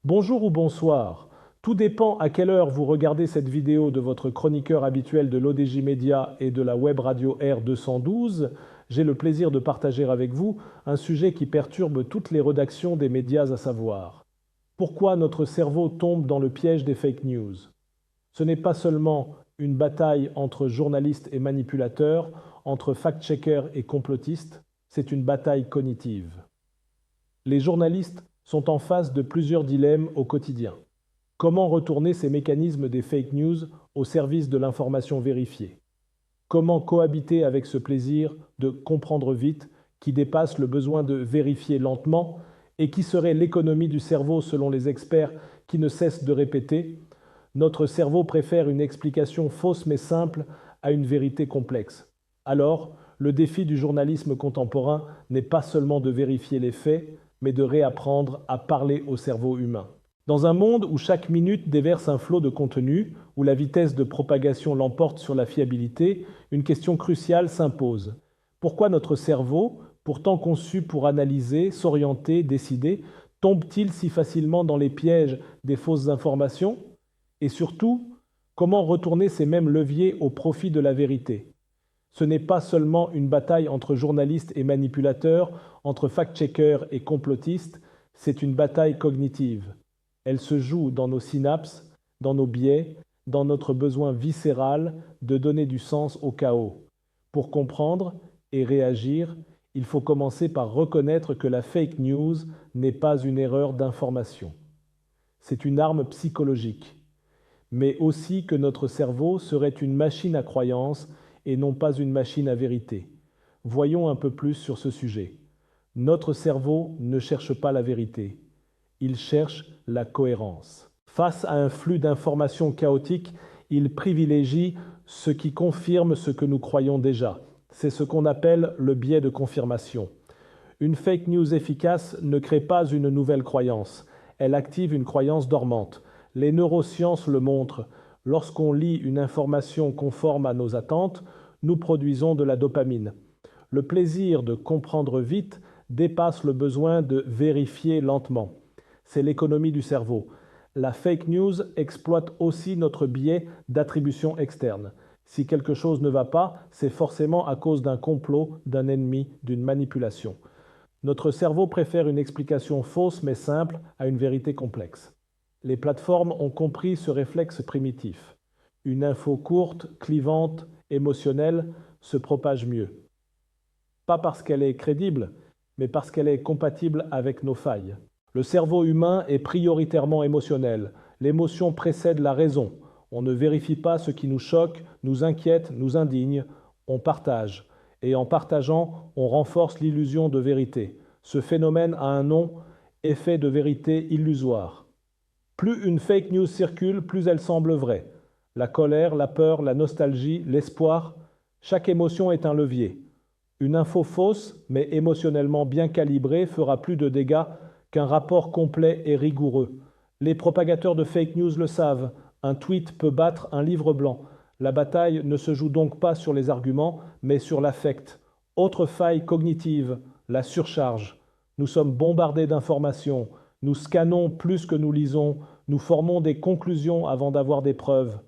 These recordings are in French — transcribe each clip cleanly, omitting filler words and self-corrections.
Bonjour ou bonsoir. Tout dépend à quelle heure vous regardez cette vidéo de votre chroniqueur habituel de l'ODJ Média et de la web radio R212. J'ai le plaisir de partager avec vous un sujet qui perturbe toutes les rédactions des médias, à savoir: pourquoi notre cerveau tombe dans le piège des fake news? Ce n'est pas seulement une bataille entre journalistes et manipulateurs, entre fact-checkers et complotistes, c'est une bataille cognitive. Les journalistes sont en face de plusieurs dilemmes au quotidien. Comment retourner ces mécanismes des fake news au service de l'information vérifiée? Comment cohabiter avec ce plaisir de comprendre vite qui dépasse le besoin de vérifier lentement et qui serait l'économie du cerveau selon les experts qui ne cessent de répéter: notre cerveau préfère une explication fausse mais simple à une vérité complexe. Alors, le défi du journalisme contemporain n'est pas seulement de vérifier les faits, mais de réapprendre à parler au cerveau humain. Dans un monde où chaque minute déverse un flot de contenu, où la vitesse de propagation l'emporte sur la fiabilité, une question cruciale s'impose. Pourquoi notre cerveau, pourtant conçu pour analyser, s'orienter, décider, tombe-t-il si facilement dans les pièges des fausses informations? Et surtout, comment retourner ces mêmes leviers au profit de la vérité? Ce n'est pas seulement une bataille entre journalistes et manipulateurs, entre fact-checkers et complotistes, c'est une bataille cognitive. Elle se joue dans nos synapses, dans nos biais, dans notre besoin viscéral de donner du sens au chaos. Pour comprendre et réagir, il faut commencer par reconnaître que la fake news n'est pas une erreur d'information. C'est une arme psychologique, mais aussi que notre cerveau serait une machine à croyances et non pas une machine à vérité. Voyons un peu plus sur ce sujet. Notre cerveau ne cherche pas la vérité, il cherche la cohérence. Face à un flux d'informations chaotiques, il privilégie ce qui confirme ce que nous croyons déjà. C'est ce qu'on appelle le biais de confirmation. Une fake news efficace ne crée pas une nouvelle croyance, elle active une croyance dormante. Les neurosciences le montrent. Lorsqu'on lit une information conforme à nos attentes, nous produisons de la dopamine. Le plaisir de comprendre vite dépasse le besoin de vérifier lentement. C'est l'économie du cerveau. La fake news exploite aussi notre biais d'attribution externe. Si quelque chose ne va pas, c'est forcément à cause d'un complot, d'un ennemi, d'une manipulation. Notre cerveau préfère une explication fausse mais simple à une vérité complexe. Les plateformes ont compris ce réflexe primitif. Une info courte, clivante, émotionnelle se propage mieux. Pas parce qu'elle est crédible, mais parce qu'elle est compatible avec nos failles. Le cerveau humain est prioritairement émotionnel. L'émotion précède la raison. On ne vérifie pas ce qui nous choque, nous inquiète, nous indigne. On partage. Et en partageant, on renforce l'illusion de vérité. Ce phénomène a un nom: effet de vérité illusoire. Plus une fake news circule, plus elle semble vraie. La colère, la peur, la nostalgie, l'espoir, chaque émotion est un levier. Une info fausse, mais émotionnellement bien calibrée, fera plus de dégâts qu'un rapport complet et rigoureux. Les propagateurs de fake news le savent, un tweet peut battre un livre blanc. La bataille ne se joue donc pas sur les arguments, mais sur l'affect. Autre faille cognitive, la surcharge. Nous sommes bombardés d'informations, nous scannons plus que nous lisons, nous formons des conclusions avant d'avoir des preuves.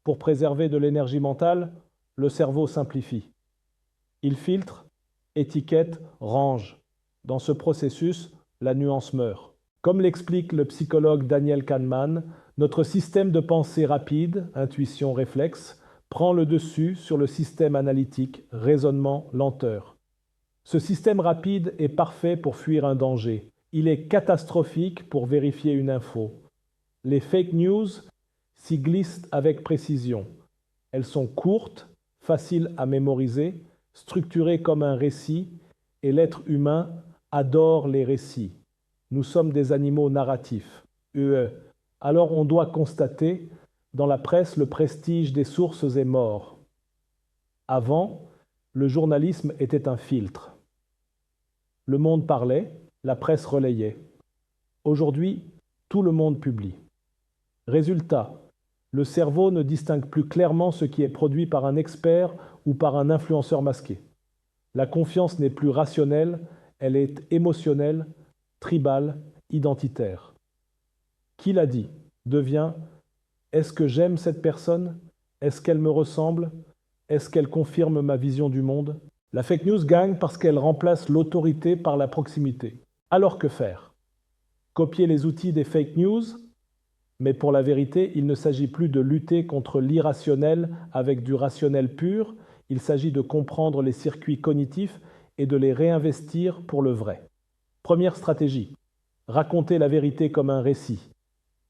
Pour préserver de l'énergie mentale, le cerveau simplifie. Il filtre, étiquette, range. Dans ce processus, la nuance meurt. Comme l'explique le psychologue Daniel Kahneman, notre système de pensée rapide, intuition, réflexe, prend le dessus sur le système analytique, raisonnement, lenteur. Ce système rapide est parfait pour fuir un danger. Il est catastrophique pour vérifier une info. Les fake news s'y glissent avec précision. Elles sont courtes, faciles à mémoriser, structurées comme un récit, et l'être humain adore les récits. Nous sommes des animaux narratifs. Alors on doit constater, dans la presse, le prestige des sources est mort. Avant, le journalisme était un filtre. Le monde parlait, la presse relayait. Aujourd'hui, tout le monde publie. Résultat, le cerveau ne distingue plus clairement ce qui est produit par un expert ou par un influenceur masqué. La confiance n'est plus rationnelle, elle est émotionnelle, tribale, identitaire. Qui l'a dit devient est-ce que j'aime cette personne? Est-ce qu'elle me ressemble? Est-ce qu'elle confirme ma vision du monde? La fake news gagne parce qu'elle remplace l'autorité par la proximité. Alors que faire? Copier les outils des fake news? Mais pour la vérité, il ne s'agit plus de lutter contre l'irrationnel avec du rationnel pur, il s'agit de comprendre les circuits cognitifs et de les réinvestir pour le vrai. Première stratégie, raconter la vérité comme un récit.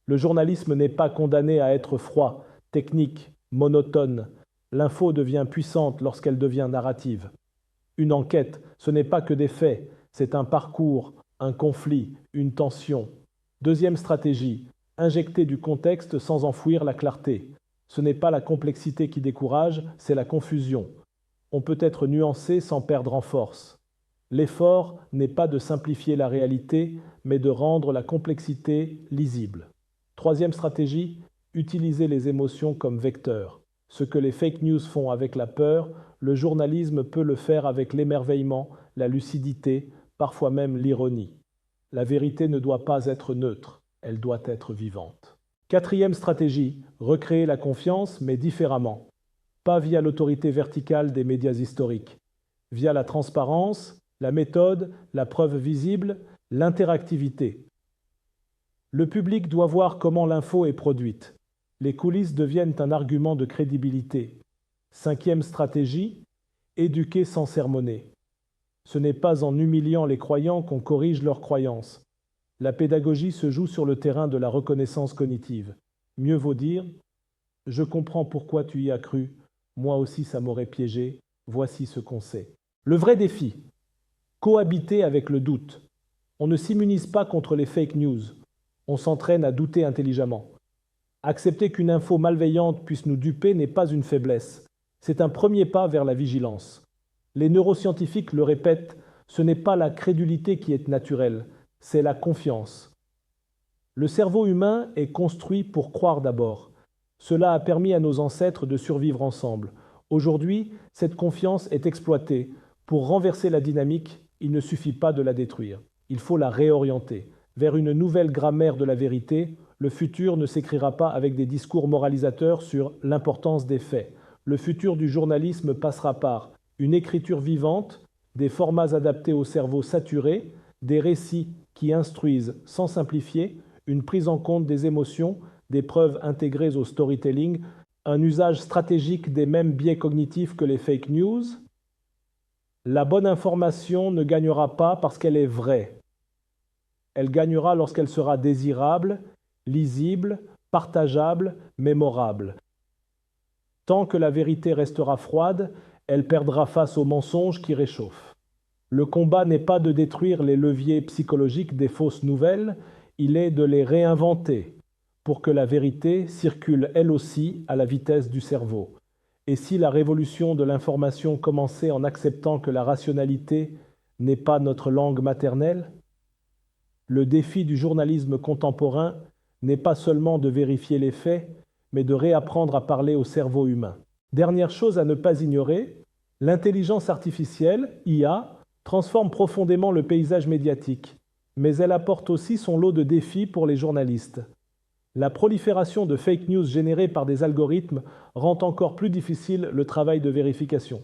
Le journalisme n'est pas condamné à être froid, technique, monotone. L'info devient puissante lorsqu'elle devient narrative. Une enquête, ce n'est pas que des faits, c'est un parcours, un conflit, une tension. Deuxième stratégie, injecter du contexte sans enfouir la clarté. Ce n'est pas la complexité qui décourage, c'est la confusion. On peut être nuancé sans perdre en force. L'effort n'est pas de simplifier la réalité, mais de rendre la complexité lisible. Troisième stratégie, utiliser les émotions comme vecteurs. Ce que les fake news font avec la peur, le journalisme peut le faire avec l'émerveillement, la lucidité, parfois même l'ironie. La vérité ne doit pas être neutre, elle doit être vivante. Quatrième stratégie, recréer la confiance, mais différemment. Pas via l'autorité verticale des médias historiques, via la transparence, la méthode, la preuve visible, l'interactivité. Le public doit voir comment l'info est produite. Les coulisses deviennent un argument de crédibilité. Cinquième stratégie, éduquer sans sermonner. Ce n'est pas en humiliant les croyants qu'on corrige leurs croyances. La pédagogie se joue sur le terrain de la reconnaissance cognitive. Mieux vaut dire « Je comprends pourquoi tu y as cru, moi aussi ça m'aurait piégé, voici ce qu'on sait ». Le vrai défi, cohabiter avec le doute. On ne s'immunise pas contre les fake news, on s'entraîne à douter intelligemment. Accepter qu'une info malveillante puisse nous duper n'est pas une faiblesse, c'est un premier pas vers la vigilance. Les neuroscientifiques le répètent, ce n'est pas la crédulité qui est naturelle, c'est la confiance. Le cerveau humain est construit pour croire d'abord. Cela a permis à nos ancêtres de survivre ensemble. Aujourd'hui, cette confiance est exploitée. Pour renverser la dynamique, il ne suffit pas de la détruire. Il faut la réorienter vers une nouvelle grammaire de la vérité. Le futur ne s'écrira pas avec des discours moralisateurs sur l'importance des faits. Le futur du journalisme passera par une écriture vivante, des formats adaptés au cerveau saturé, des récits qui instruisent sans simplifier, une prise en compte des émotions, des preuves intégrées au storytelling, un usage stratégique des mêmes biais cognitifs que les fake news. La bonne information ne gagnera pas parce qu'elle est vraie. Elle gagnera lorsqu'elle sera désirable, lisible, partageable, mémorable. Tant que la vérité restera froide, elle perdra face aux mensonges qui réchauffent. Le combat n'est pas de détruire les leviers psychologiques des fausses nouvelles, il est de les réinventer pour que la vérité circule elle aussi à la vitesse du cerveau. Et si la révolution de l'information commençait en acceptant que la rationalité n'est pas notre langue maternelle? Le défi du journalisme contemporain n'est pas seulement de vérifier les faits, mais de réapprendre à parler au cerveau humain. Dernière chose à ne pas ignorer, l'intelligence artificielle, IA, transforme profondément le paysage médiatique, mais elle apporte aussi son lot de défis pour les journalistes. La prolifération de fake news générées par des algorithmes rend encore plus difficile le travail de vérification.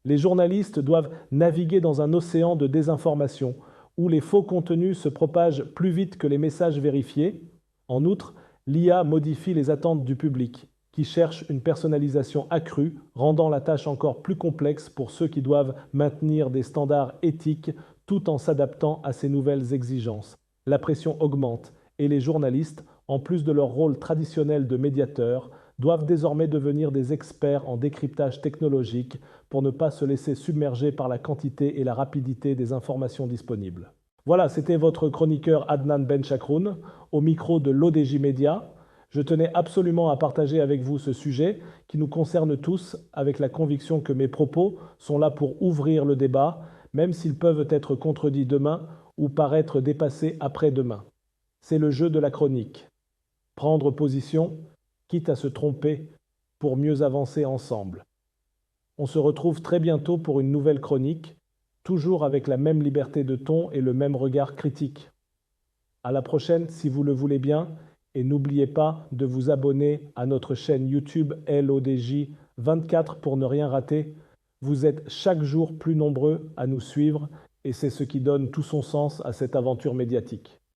Les journalistes doivent naviguer dans un océan de désinformation, où les faux contenus se propagent plus vite que les messages vérifiés. En outre, l'IA modifie les attentes du public, qui cherche une personnalisation accrue, rendant la tâche encore plus complexe pour ceux qui doivent maintenir des standards éthiques tout en s'adaptant à ces nouvelles exigences. La pression augmente et les journalistes, en plus de leur rôle traditionnel de médiateur, doivent désormais devenir des experts en décryptage technologique pour ne pas se laisser submerger par la quantité et la rapidité des informations disponibles. Voilà, c'était votre chroniqueur Adnan Benchakroun, au micro de l'ODJ Média. Je tenais absolument à partager avec vous ce sujet qui nous concerne tous, avec la conviction que mes propos sont là pour ouvrir le débat, même s'ils peuvent être contredits demain ou paraître dépassés après-demain. C'est le jeu de la chronique. Prendre position, quitte à se tromper, pour mieux avancer ensemble. On se retrouve très bientôt pour une nouvelle chronique, toujours avec la même liberté de ton et le même regard critique. À la prochaine, si vous le voulez bien, et n'oubliez pas de vous abonner à notre chaîne YouTube LODJ 24 pour ne rien rater. Vous êtes chaque jour plus nombreux à nous suivre et c'est ce qui donne tout son sens à cette aventure médiatique.